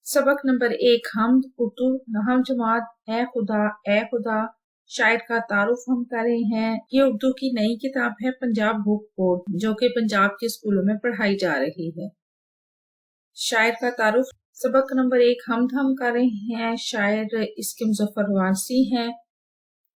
سبق نمبر 1 حمد اردو نہم جماعت اے خدا اے خدا شاعر کا تعارف ہم کر رہے ہیں۔ یہ اردو کی نئی کتاب ہے پنجاب بک بورڈ جو کہ پنجاب کے اسکولوں میں پڑھائی جا رہی ہے۔ شاعر کا تعارف سبق نمبر 1 حمد ہم کر رہے ہیں۔ شاعر اس کے مظفر وارثی ہیں۔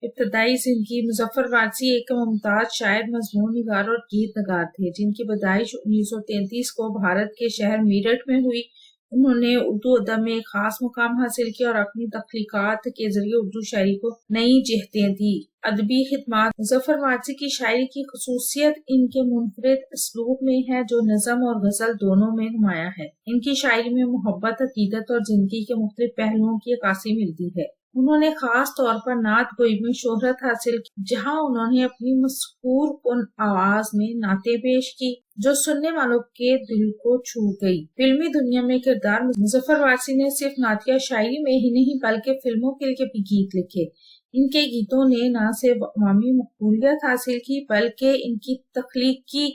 ابتدائی زندگی مظفر وارثی ایک ممتاز شاعر، مضمون نگار اور گیت نگار تھے جن کی پیدائش 1933 کو بھارت کے شہر میرٹھ میں ہوئی۔ انہوں نے اردو ادب میں ایک خاص مقام حاصل کیا اور اپنی تخلیقات کے ذریعے اردو شاعری کو نئی جہتیں دی۔ ادبی خدمات مظفر وارثی کی شاعری کی خصوصیت ان کے منفرد اسلوب میں ہے جو نظم اور غزل دونوں میں نمایاں ہے۔ ان کی شاعری میں محبت، عقیدت اور زندگی کے مختلف پہلوؤں کی عکاسی ملتی ہے۔ انہوں نے خاص طور پر نعت گوئی میں شہرت حاصل کی جہاں انہوں نے اپنی مسحور کن آواز میں نعتیں پیش کی جو سننے والوں کے دل کو چھو گئی۔ فلمی دنیا میں کردار مظفر وارثی نے صرف نعتیہ شاعری میں ہی نہیں بلکہ فلموں کے لیے بھی گیت لکھے۔ ان کے گیتوں نے نہ صرف عوامی مقبولیت حاصل کی بلکہ ان کی تخلیقی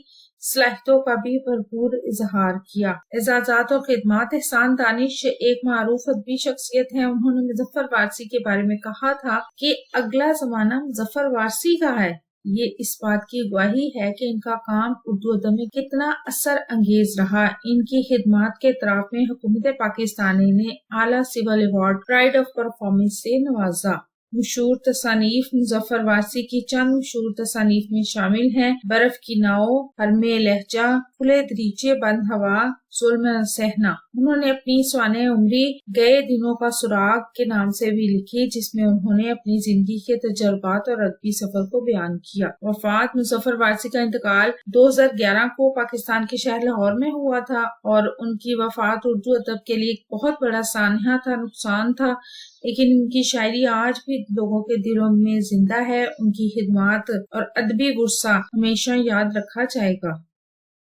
صلاحیتوں کا بھی بھرپور اظہار کیا۔ اعزازات اور خدمات احسان دانش ایک معروف ادبی شخصیت ہیں۔ انہوں نے مظفر وارثی کے بارے میں کہا تھا کہ اگلا زمانہ مظفر وارثی کا ہے۔ یہ اس بات کی گواہی ہے کہ ان کا کام اردو ادب میں کتنا اثر انگیز رہا۔ ان کی خدمات کے اعتراف میں حکومت پاکستان نے اعلیٰ civil award pride of performance سے نوازا۔ مشہور تصانیف مظفر وارثی کی چند مشہور تصانیف میں شامل ہیں: برف کی ناؤ، حرم لہجہ، پھولے دریچے بند ہوا، ظلم صحنا۔ انہوں نے اپنی سوانح عمری گئے دنوں کا سراغ کے نام سے بھی لکھی جس میں انہوں نے اپنی زندگی کے تجربات اور ادبی سفر کو بیان کیا۔ وفات مظفر وارثی کا انتقال 2011 کو پاکستان کے شہر لاہور میں ہوا تھا اور ان کی وفات اردو ادب کے لیے ایک بہت بڑا سانحہ تھا، نقصان تھا، لیکن ان کی شاعری آج بھی لوگوں کے دلوں میں زندہ ہے۔ ان کی خدمات اور ادبی ورثہ ہمیشہ یاد رکھا جائے گا۔